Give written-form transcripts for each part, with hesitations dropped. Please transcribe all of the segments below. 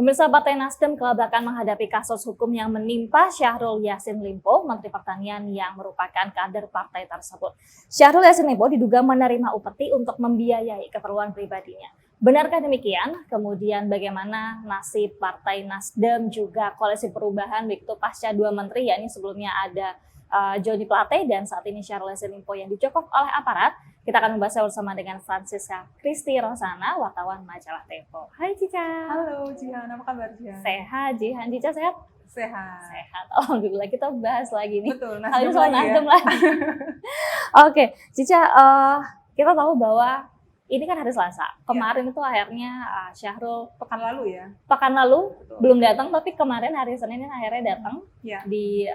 Pemirsa Partai Nasdem kelabakan menghadapi kasus hukum yang menimpa Syahrul Yassin Limpo, Menteri Pertanian yang merupakan kader partai tersebut. Syahrul Yassin Limpo diduga menerima upeti untuk membiayai keperluan pribadinya. Benarkah demikian? Kemudian bagaimana nasib Partai Nasdem juga Koalisi Perubahan begitu pasca dua menteri, yakni sebelumnya ada Joni Plate dan saat ini Syahrul Yassin Limpo yang dicokok oleh aparat. Kita akan membahasnya bersama dengan Francisca Kristi Rosana, wartawan majalah Tempo. Hai Cica. Halo Jihan, apa kabar Jihan? Sehat Jihan, Cica sehat? Sehat. Sehat, alhamdulillah. Kita bahas lagi nih. Betul, Kali ini Nasdem soal lagi Nasdem ya. lagi. Oke, Cica, kita tahu bahwa ini kan hari Selasa. Kemarin itu akhirnya Syahrul Pekan lalu ya. pekan lalu Betul. belum datang, tapi kemarin hari Senin akhirnya datang Ya. di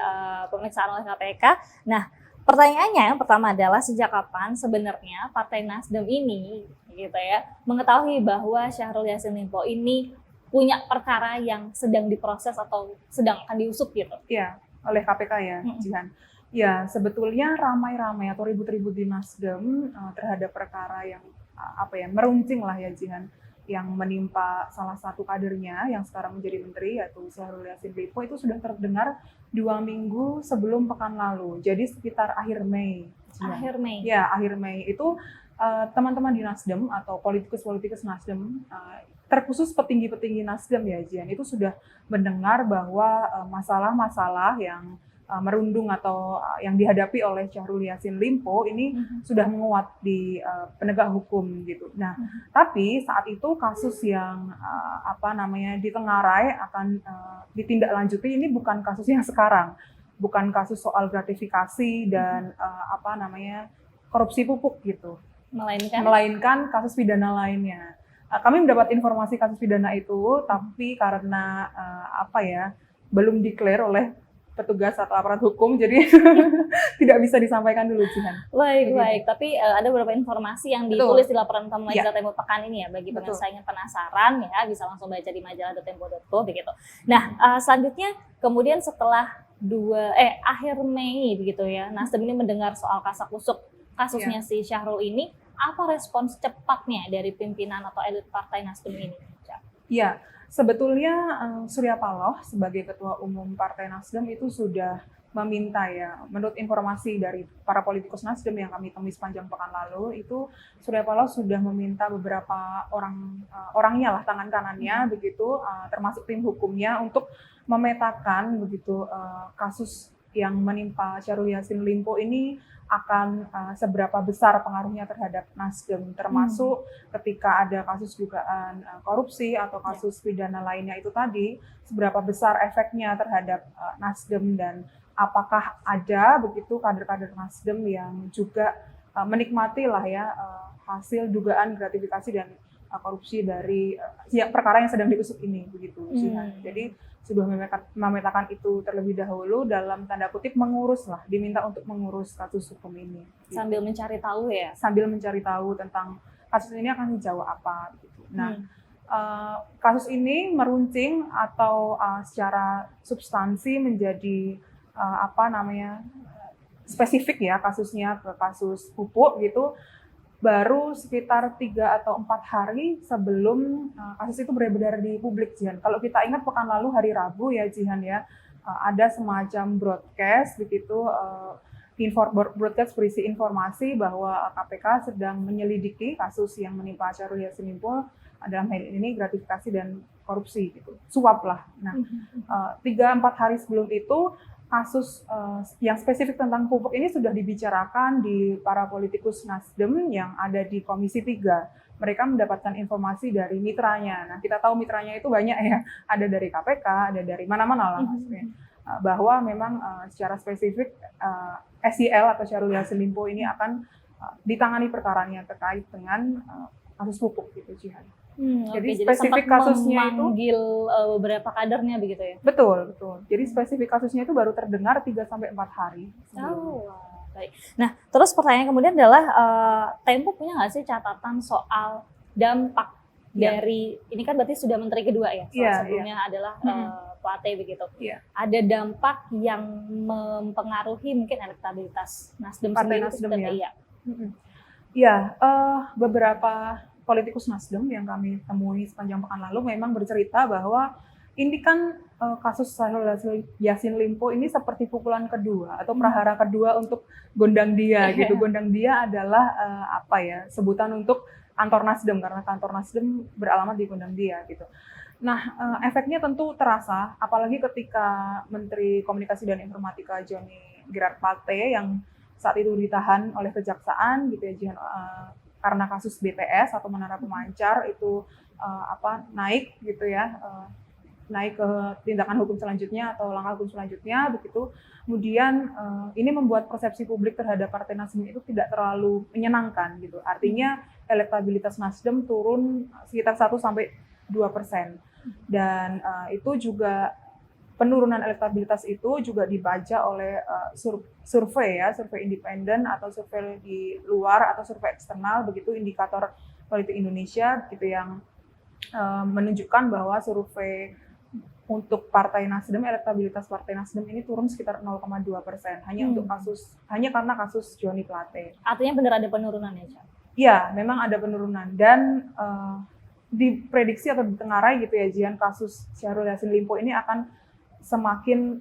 pemeriksaan oleh KPK. Nah, pertanyaannya yang pertama adalah sejak kapan sebenarnya Partai Nasdem ini gitu ya mengetahui bahwa Syahrul Yassin Limpo ini punya perkara yang sedang diproses atau sedang akan diusut gitu. Iya, oleh KPK ya, Jihan. Ya, sebetulnya ramai-ramai atau ribut-ribut di Nasdem terhadap perkara yang meruncing lah ya Jihan, yang menimpa salah satu kadernya yang sekarang menjadi menteri yaitu Syahrul Yassin Limpo itu sudah terdengar 2 minggu sebelum pekan lalu. Jadi sekitar akhir Mei. Jihan. Akhir Mei. Ya, akhir Mei itu teman-teman di Nasdem atau politikus-politikus Nasdem, terkhusus petinggi-petinggi Nasdem ya Jian, itu sudah mendengar bahwa masalah-masalah yang merundung atau yang dihadapi oleh Syahrul Yassin Limpo ini sudah menguat di penegak hukum gitu. Nah, tapi saat itu kasus yang ditengarai akan ditindaklanjuti ini bukan kasus yang sekarang, bukan kasus soal gratifikasi dan korupsi pupuk gitu. Melainkan kasus pidana lainnya. Kami mendapat informasi kasus pidana itu, tapi karena belum declare oleh petugas atau aparat hukum, jadi tidak bisa disampaikan dulu, Jihan. Baik. Tapi ada beberapa informasi yang ditulis di laporan utama majalah Tempo pekan ini ya, bagi pemirsa yang penasaran ya, bisa langsung baca di majalah.tempo.co begitu. Nah, selanjutnya kemudian setelah akhir Mei begitu ya, Nasdem ini mendengar soal kasakusuk kasusnya si Syahrul ini, apa respons cepatnya dari pimpinan atau elit Partai Nasdem ini? Iya, sebetulnya Surya Paloh sebagai Ketua Umum Partai Nasdem itu sudah meminta ya, menurut informasi dari para politikus Nasdem yang kami temui sepanjang pekan lalu, itu Surya Paloh sudah meminta beberapa orangnya lah, tangan kanannya begitu, termasuk tim hukumnya untuk memetakan begitu kasus yang menimpa Syahrul Yassin Limpo ini akan seberapa besar pengaruhnya terhadap Nasdem, termasuk ketika ada kasus dugaan korupsi atau kasus pidana lainnya itu tadi, seberapa besar efeknya terhadap Nasdem dan apakah ada begitu kader-kader Nasdem yang juga menikmati lah ya hasil dugaan gratifikasi dan korupsi dari perkara yang sedang diusut ini begitu. Jadi sudah memetakan itu terlebih dahulu, dalam tanda kutip diminta untuk mengurus kasus hukum ini. Gitu. Sambil mencari tahu ya? Sambil mencari tahu tentang kasus ini akan sejauh apa. Gitu. Nah, kasus ini meruncing atau secara substansi menjadi spesifik ya kasusnya ke kasus pupuk gitu, baru sekitar 3 atau 4 hari sebelum kasus itu beredar di publik, Jihan. Kalau kita ingat pekan lalu hari Rabu ya, Jihan ya, ada semacam broadcast begitu, broadcast berisi informasi bahwa KPK sedang menyelidiki kasus yang menimpa Syahrul Yassin Limpo, dalam hal ini gratifikasi dan korupsi gitu, suap lah. Nah, 3-4 hari sebelum itu kasus yang spesifik tentang pupuk ini sudah dibicarakan di para politikus Nasdem yang ada di Komisi 3. Mereka mendapatkan informasi dari mitranya. Nah, kita tahu mitranya itu banyak ya. Ada dari KPK, ada dari mana-mana lah maksudnya. Bahwa memang secara spesifik SYL atau Syahrul Yassin Limpo ini akan ditangani perkaranya terkait dengan kasus pupuk gitu, Jihan. Jadi spesifik kasusnya itu memanggil beberapa kadernya begitu ya? Betul. Jadi spesifik kasusnya itu baru terdengar 3-4 hari. Baik. Nah, terus pertanyaan kemudian adalah Tempo punya nggak sih catatan soal dampak dari ini kan berarti sudah menteri kedua ya? Sebelumnya adalah Plate begitu. Ada dampak yang mempengaruhi mungkin elektabilitas Nasdem Partai sendiri Nasdem ya? Ya, beberapa politikus Nasdem yang kami temui sepanjang pekan lalu memang bercerita bahwa ini kan kasus Syahrul Yassin Limpo ini seperti pukulan kedua atau prahara kedua untuk Gondang Dia gitu. Gondang Dia adalah sebutan untuk kantor Nasdem karena kantor Nasdem beralamat di Gondang Dia gitu. Nah, efeknya tentu terasa, apalagi ketika Menteri Komunikasi dan Informatika Johnny Gerard Plate yang saat itu ditahan oleh kejaksaan gitu ya, Jihan, karena kasus BTS atau menara pemancar itu naik gitu ya, naik ke tindakan hukum selanjutnya atau langkah hukum selanjutnya begitu. Kemudian ini membuat persepsi publik terhadap Partai Nasdem itu tidak terlalu menyenangkan gitu. Artinya elektabilitas Nasdem turun sekitar 1-2%. Dan itu juga penurunan elektabilitas itu juga dibaca oleh survei independen atau survei di luar atau survei eksternal begitu, indikator politik Indonesia gitu yang menunjukkan bahwa survei untuk Partai Nasdem, elektabilitas Partai Nasdem ini turun sekitar 0,2% hanya karena kasus Johnny Plate. Artinya benar ada penurunan ya, Cak? Iya, memang ada penurunan dan diprediksi atau ditengarai gitu ya, Jihan, kasus Syahrul Yassin Limpo ini akan semakin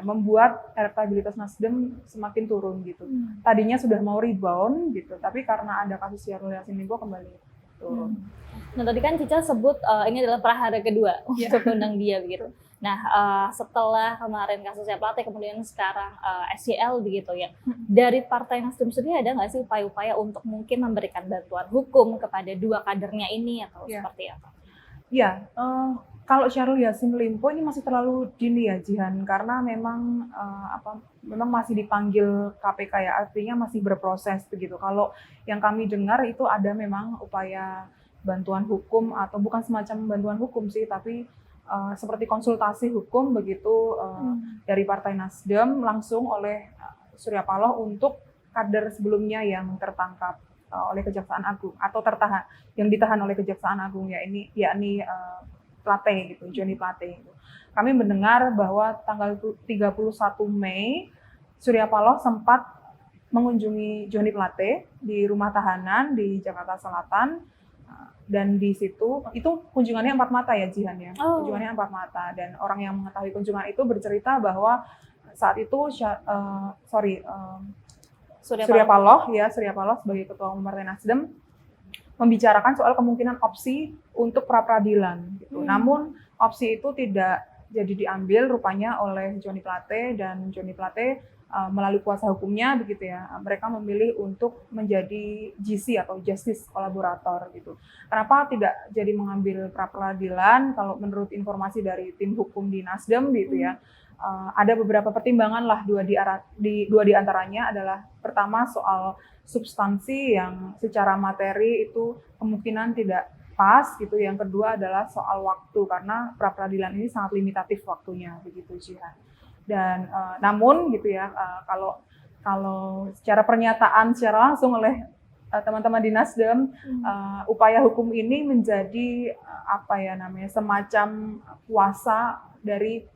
membuat elektabilitas Nasdem semakin turun gitu. Tadinya sudah mau rebound gitu, tapi karena ada kasus Syahrul Yassin Limpo kembali turun. Nah, tadi kan Cica sebut ini adalah prahara kedua untuk Gondang Dia begitu. Nah, setelah kemarin kasusnya Plate, kemudian sekarang SYL begitu ya. Dari Partai Nasdem sendiri ada nggak sih upaya-upaya untuk mungkin memberikan bantuan hukum kepada dua kadernya ini atau seperti apa? Iya, kalau Syahrul Yassin Limpo ini masih terlalu dini ya, Jihan, karena memang memang masih dipanggil KPK ya, artinya masih berproses begitu. Kalau yang kami dengar itu ada memang upaya bantuan hukum atau bukan semacam bantuan hukum sih, tapi seperti konsultasi hukum begitu dari Partai Nasdem langsung oleh Surya Paloh untuk kader sebelumnya yang tertangkap oleh Kejaksaan Agung atau yang ditahan oleh Kejaksaan Agung yakni Plate gitu, Johnny Plate gitu. Kami mendengar bahwa tanggal 31 Mei Surya Paloh sempat mengunjungi Johnny Plate di rumah tahanan di Jakarta Selatan. Dan di situ itu kunjungannya 4 mata ya, Jihan ya. Kunjungannya 4 mata dan orang yang mengetahui kunjungan itu bercerita bahwa saat itu Surya Paloh sebagai ketua umum Partai Nasdem membicarakan soal kemungkinan opsi untuk pra peradilan gitu. Namun opsi itu tidak jadi diambil rupanya oleh Johnny Plate, dan Johnny Plate melalui kuasa hukumnya begitu ya, mereka memilih untuk menjadi GC atau Justice Collaborator gitu. Kenapa tidak jadi mengambil pra peradilan? Kalau menurut informasi dari tim hukum di Nasdem gitu ya, ada beberapa pertimbangan lah, dua di antaranya adalah pertama soal substansi yang secara materi itu kemungkinan tidak pas gitu. Yang kedua adalah soal waktu karena pra peradilan ini sangat limitatif waktunya begitu Jihan. Dan namun gitu ya, kalau secara pernyataan secara langsung oleh teman-teman di Nasdem, upaya hukum ini menjadi semacam kuasa dari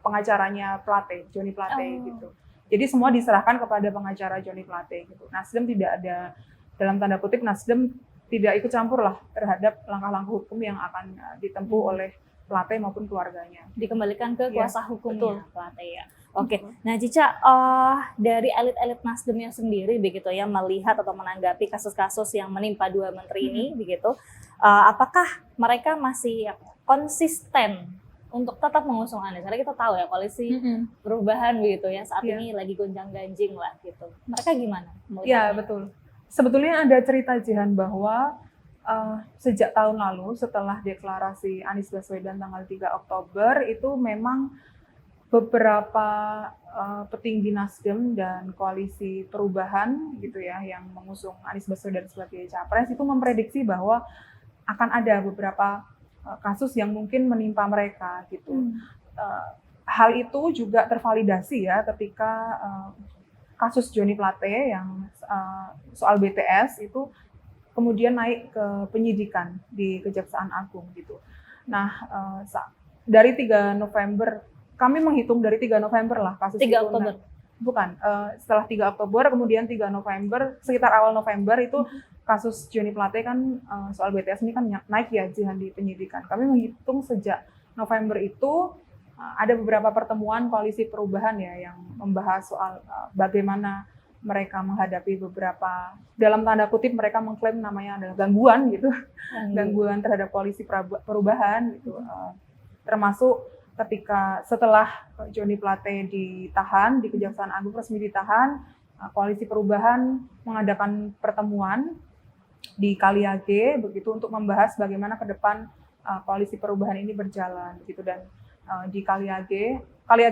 pengacaranya Plate, Johnny Plate gitu. Jadi semua diserahkan kepada pengacara Johnny Plate gitu. Nasdem tidak ada, dalam tanda kutip Nasdem tidak ikut campur lah terhadap langkah-langkah hukum yang akan ditempuh oleh Plate maupun keluarganya. Dikembalikan ke kuasa hukumnya Plate ya. Oke. Nah, Cica, dari elit-elit Nasdemnya sendiri begitu ya, melihat atau menanggapi kasus-kasus yang menimpa dua menteri ini begitu, apakah mereka masih konsisten untuk tetap mengusung Anies? Karena kita tahu ya koalisi perubahan begitu ya saat ini lagi gonjang-ganjing lah gitu. Mereka gimana? Iya, betul. Sebetulnya ada cerita, Jihan, bahwa sejak tahun lalu setelah deklarasi Anies Baswedan tanggal 3 Oktober itu memang beberapa petinggi Nasdem dan koalisi perubahan gitu ya yang mengusung Anies Baswedan sebagai capres itu memprediksi bahwa akan ada beberapa kasus yang mungkin menimpa mereka gitu. Hal itu juga tervalidasi ya ketika kasus Johnny Plate yang soal BTS itu kemudian naik ke penyidikan di Kejaksaan Agung gitu. Nah, dari 3 November, kami menghitung dari 3 November lah kasus 3 itu. Oktober? Bukan, setelah 3 Oktober, kemudian 3 November, sekitar awal November itu kasus Joni Plate kan soal BTS ini kan naik ya Jihan di penyidikan. Kami menghitung sejak November itu ada beberapa pertemuan koalisi perubahan ya yang membahas soal bagaimana mereka menghadapi beberapa, dalam tanda kutip mereka mengklaim namanya adalah gangguan gitu, gangguan terhadap koalisi perubahan gitu. Termasuk ketika setelah Joni Plate ditahan di Kejaksaan Agung, resmi ditahan, koalisi perubahan mengadakan pertemuan di Kaliage begitu untuk membahas bagaimana ke depan koalisi perubahan ini berjalan begitu. Dan di Kaliage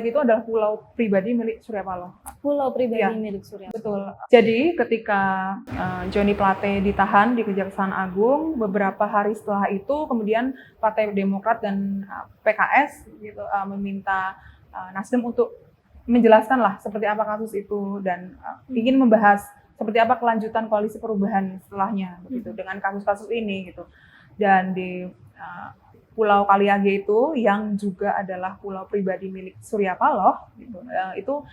itu adalah pulau pribadi milik Surya Paloh. Pulau pribadi Ya, milik Surya. betul. Jadi ketika Joni Plate ditahan di Kejaksaan Agung, beberapa hari setelah itu kemudian Partai Demokrat dan PKS gitu, meminta Nasdem untuk menjelaskan lah seperti apa kasus itu dan ingin membahas seperti apa kelanjutan koalisi perubahan setelahnya begitu dengan kasus-kasus ini gitu. Dan di Pulau Kaliage itu yang juga adalah pulau pribadi milik Surya Paloh gitu, itu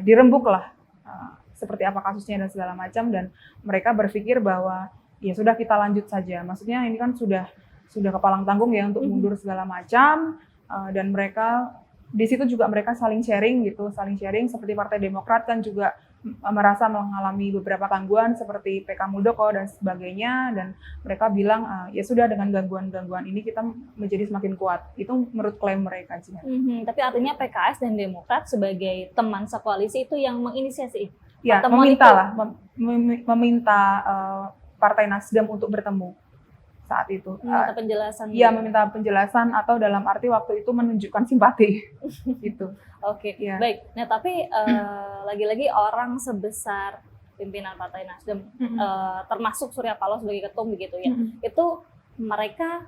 dirembuk lah seperti apa kasusnya dan segala macam, dan mereka berpikir bahwa ya sudah kita lanjut saja. Maksudnya ini kan sudah kepalang tanggung ya untuk mundur segala macam, dan mereka di situ juga mereka saling sharing seperti Partai Demokrat kan juga merasa mengalami beberapa gangguan seperti PK Muldoko dan sebagainya, dan mereka bilang ya sudah dengan gangguan-gangguan ini kita menjadi semakin kuat. Itu menurut klaim mereka sih. Tapi artinya PKS dan Demokrat sebagai teman sekoalisi itu yang menginisiasi. Ya, meminta Partai Nasdem untuk bertemu saat itu. Meminta penjelasan. Iya, meminta penjelasan atau dalam arti waktu itu menunjukkan simpati. Gitu. Oke, ya. Baik. Nah, tapi lagi-lagi orang sebesar pimpinan Partai Nasdem, termasuk Surya Paloh sebagai ketum begitu ya, itu mereka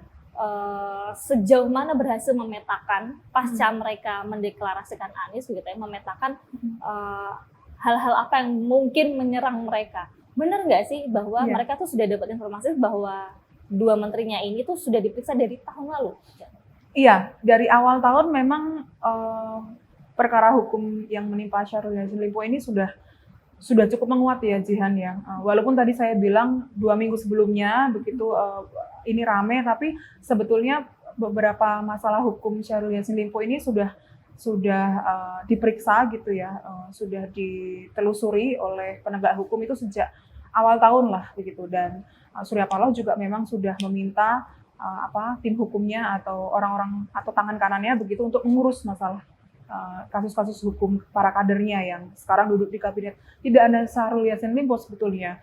sejauh mana berhasil memetakan pasca mereka mendeklarasikan Anies begitu ya, memetakan hal-hal apa yang mungkin menyerang mereka. Benar nggak sih bahwa mereka tuh sudah dapat informasi bahwa dua menterinya ini tuh sudah diperiksa dari tahun lalu? Iya, dari awal tahun memang perkara hukum yang menimpa Syahrul Yassin Limpo ini sudah cukup menguat ya Jihan ya. Walaupun tadi saya bilang 2 minggu sebelumnya begitu ini rame, tapi sebetulnya beberapa masalah hukum Syahrul Yassin Limpo ini sudah diperiksa gitu ya, sudah ditelusuri oleh penegak hukum itu sejak awal tahun lah begitu. Dan Surya Paloh juga memang sudah meminta tim hukumnya atau orang-orang atau tangan kanannya begitu untuk mengurus masalah kasus-kasus hukum para kadernya yang sekarang duduk di kabinet. Tidak ada Syahrul Yassin Limpo sebetulnya.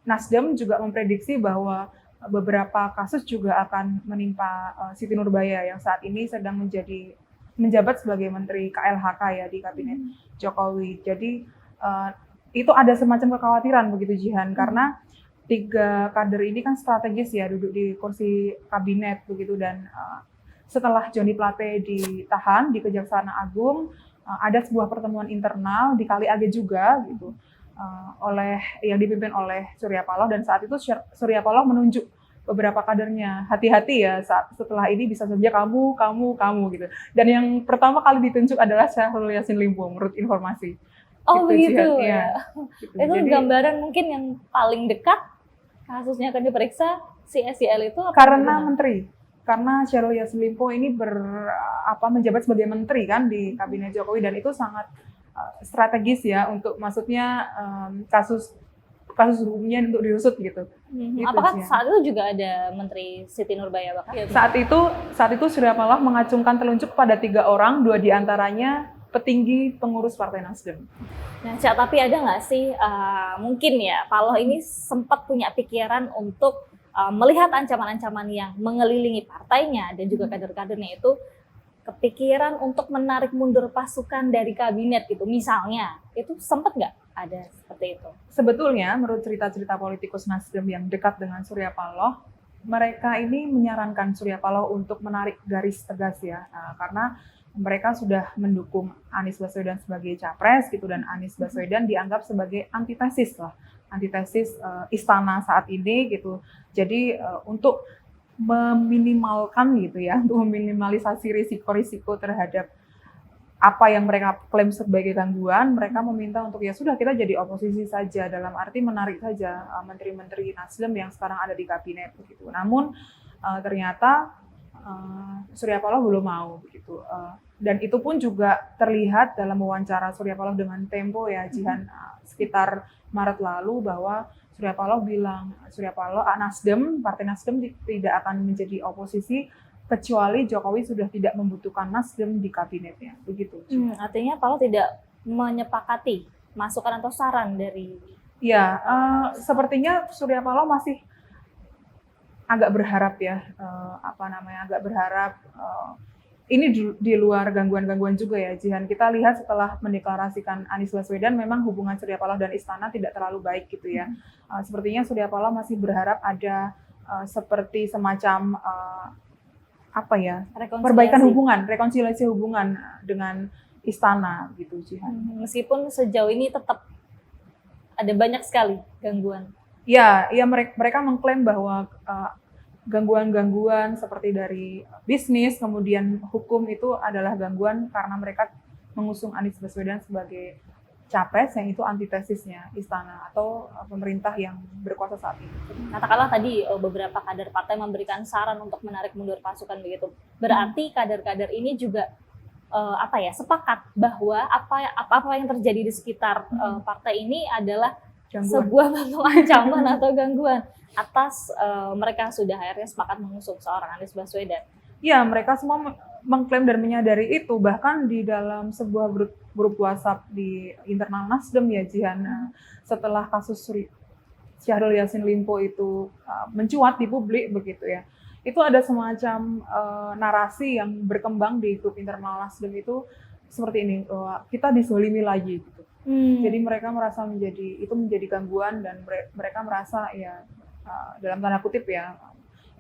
Nasdem juga memprediksi bahwa beberapa kasus juga akan menimpa Siti Nurbaya yang saat ini sedang menjabat sebagai Menteri KLHK ya di kabinet Jokowi. Jadi itu ada semacam kekhawatiran begitu Jihan, karena 3 kader ini kan strategis ya duduk di kursi kabinet begitu. Dan setelah Joni Plate ditahan di Kejaksaan Agung, ada sebuah pertemuan internal di Kaliage juga gitu, yang dipimpin oleh Surya Paloh, dan saat itu Surya Paloh menunjuk beberapa kadernya, hati-hati ya setelah ini bisa saja kamu gitu. Dan yang pertama kali ditunjuk adalah Syahrul Yassin Limpo menurut informasi. Oh begitu ya. Gitu. Itu jadi, gambaran mungkin yang paling dekat kasusnya akan diperiksa si SYL itu karena menteri. Karena Syahrul Yassin Limpo ini menjabat sebagai menteri kan di kabinet Jokowi, dan itu sangat strategis ya untuk maksudnya kasus hukumnya untuk diusut gitu. Apakah saat itu juga ada Menteri Siti Nurbaya bahkan? Saat itu Surya Paloh mengacungkan telunjuk pada 3 orang, 2 diantaranya petinggi pengurus Partai Nasdem. Nah, Cak, tapi ada nggak sih mungkin ya Paloh ini sempat punya pikiran untuk melihat ancaman-ancaman yang mengelilingi partainya dan juga kader-kadernya itu kepikiran untuk menarik mundur pasukan dari kabinet gitu misalnya, itu sempat nggak ada seperti itu? Sebetulnya menurut cerita-cerita politikus Nasdem yang dekat dengan Surya Paloh, mereka ini menyarankan Surya Paloh untuk menarik garis tegas ya, karena mereka sudah mendukung Anies Baswedan sebagai capres gitu, dan Anies Baswedan dianggap sebagai antitesis istana saat ini gitu. Jadi untuk meminimalkan gitu ya, untuk meminimalisasi risiko-risiko terhadap apa yang mereka klaim sebagai gangguan, mereka meminta untuk ya sudah kita jadi oposisi saja, dalam arti menarik saja menteri-menteri Nasdem yang sekarang ada di kabinet begitu. Namun ternyata Surya Paloh belum mau begitu. Dan itu pun juga terlihat dalam wawancara Surya Paloh dengan Tempo ya Jihan sekitar Maret lalu, bahwa Surya Paloh bilang Nasdem, Partai Nasdem tidak akan menjadi oposisi kecuali Jokowi sudah tidak membutuhkan Nasdem di kabinetnya, begitu. Artinya Paloh tidak menyepakati masukan atau saran dari. Ya, sepertinya Surya Paloh masih agak berharap ya, agak berharap. Ini di luar gangguan-gangguan juga ya, Jihan. Kita lihat setelah mendeklarasikan Anies Baswedan, memang hubungan Surya Paloh dan Istana tidak terlalu baik gitu ya. Sepertinya Surya Paloh masih berharap ada seperti semacam perbaikan hubungan, rekonsiliasi hubungan dengan Istana gitu, Jihan. Meskipun sejauh ini tetap ada banyak sekali gangguan. Ya, mereka mengklaim bahwa gangguan-gangguan seperti dari bisnis, kemudian hukum itu adalah gangguan karena mereka mengusung Anies Baswedan sebagai capres, yang itu antitesisnya Istana atau pemerintah yang berkuasa saat ini. Katakanlah tadi beberapa kader partai memberikan saran untuk menarik mundur pasukan begitu. Berarti kader-kader ini juga sepakat bahwa apa yang terjadi di sekitar partai ini adalah sebuah bentuk ancaman atau gangguan atas mereka sudah akhirnya sepakat mengusung seorang Anies Baswedan. Ya, mereka semua mengklaim dan menyadari itu, bahkan di dalam sebuah grup WhatsApp di internal Nasdem ya Jihan, setelah kasus Syahrul Yassin Limpo itu mencuat di publik begitu ya, itu ada semacam narasi yang berkembang di grup internal Nasdem itu seperti ini, bahwa kita dizolimi lagi gitu. Jadi mereka merasa menjadi gangguan, dan mereka merasa ya dalam tanda kutip ya,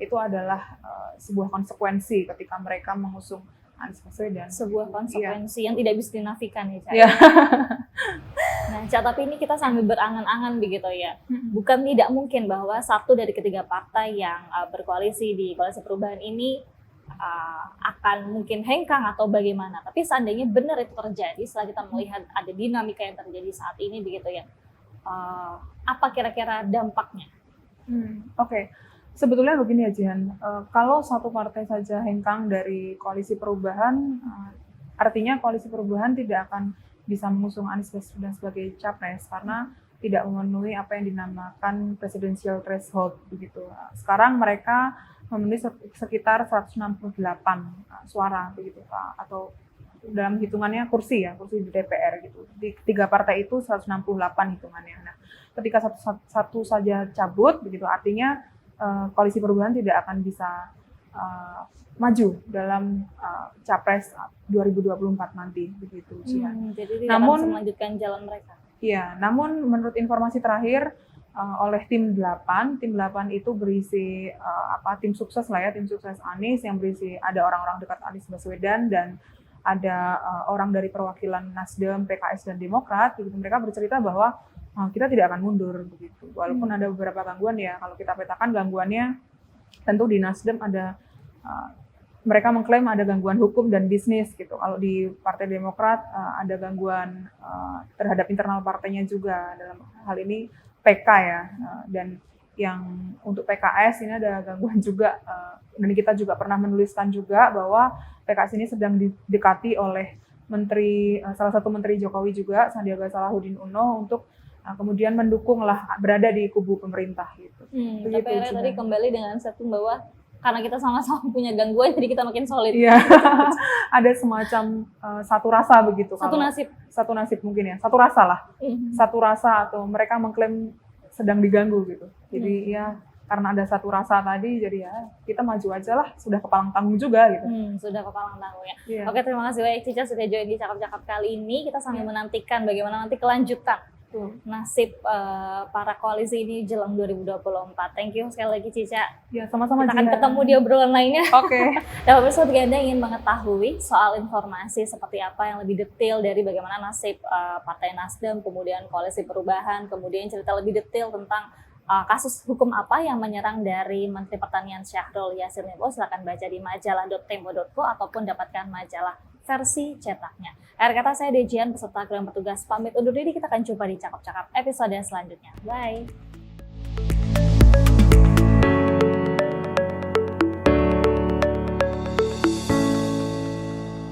itu adalah sebuah konsekuensi ketika mereka mengusung Anies Baswedan. Sebuah konsekuensi yang tidak bisa dinafikan ya, Cak. Yeah. Nah, Cak, tapi ini kita sambil berangan-angan begitu ya. Bukan tidak mungkin bahwa satu dari ketiga partai yang berkoalisi di Koalisi Perubahan ini akan mungkin hengkang atau bagaimana. Tapi seandainya benar itu terjadi, setelah kita melihat ada dinamika yang terjadi saat ini begitu ya, apa kira-kira dampaknya? Oke. Sebetulnya begini ya Jihan, kalau satu partai saja hengkang dari Koalisi Perubahan, artinya Koalisi Perubahan tidak akan bisa mengusung Anies Baswedan sebagai capres karena tidak memenuhi apa yang dinamakan presidential threshold begitu. Sekarang mereka memenuhi sekitar 168 suara begitu, atau dalam hitungannya kursi di DPR gitu. Di tiga partai itu 168 hitungannya. Nah, ketika satu saja cabut begitu, artinya Koalisi Perubahan tidak akan bisa maju dalam capres 2024 nanti begitu. Jadi tidak akan melanjutkan jalan mereka. Iya, namun menurut informasi terakhir oleh tim 8 itu berisi tim sukses lah ya, tim sukses Anies yang berisi ada orang-orang dekat Anies Baswedan dan ada orang dari perwakilan Nasdem, PKS dan Demokrat. Begitu mereka bercerita bahwa kita tidak akan mundur begitu. Walaupun ada beberapa gangguan ya, kalau kita petakan gangguannya tentu di Nasdem ada mereka mengklaim ada gangguan hukum dan bisnis gitu. Kalau di Partai Demokrat ada gangguan terhadap internal partainya juga, dalam hal ini PK ya. Dan yang untuk PKS ini ada gangguan juga, dan kita juga pernah menuliskan juga bahwa PKS ini sedang didekati oleh salah satu menteri Jokowi juga, Sandiaga Salahuddin Uno, untuk kemudian mendukunglah berada di kubu pemerintah gitu. Tapi tadi kembali dengan statement bahwa karena kita sama-sama punya gangguan, jadi kita makin solid. Iya, ada semacam satu rasa begitu. Satu nasib mungkin ya, satu rasa lah. Satu rasa, atau mereka mengklaim sedang diganggu gitu. Jadi ya karena ada satu rasa tadi, jadi ya kita maju aja lah, sudah kepalang tanggung juga gitu. Sudah kepalang tanggung ya. Yeah. Oke, terima kasih banyak Cica sudah join di Cakap-Cakap kali ini. Kita sambil menantikan bagaimana nanti kelanjutan nasib para koalisi ini jelang 2024. Thank you sekali lagi Cica. Ya, sama-sama. Kita akan ketemu di obrolan lainnya. Oke. Dan pemirsa, bagi Anda yang ingin mengetahui soal informasi seperti apa yang lebih detail dari bagaimana nasib Partai Nasdem, kemudian Koalisi Perubahan, kemudian cerita lebih detail tentang kasus hukum apa yang menyerang dari Menteri Pertanian Syahrul Yassin Limpo, silakan baca di majalah.tempo.co ataupun dapatkan majalah versi cetaknya. Akhir kata saya Dejian beserta kru yang bertugas pamit undur diri. Kita akan jumpa di Cakap-Cakap episode selanjutnya. Bye!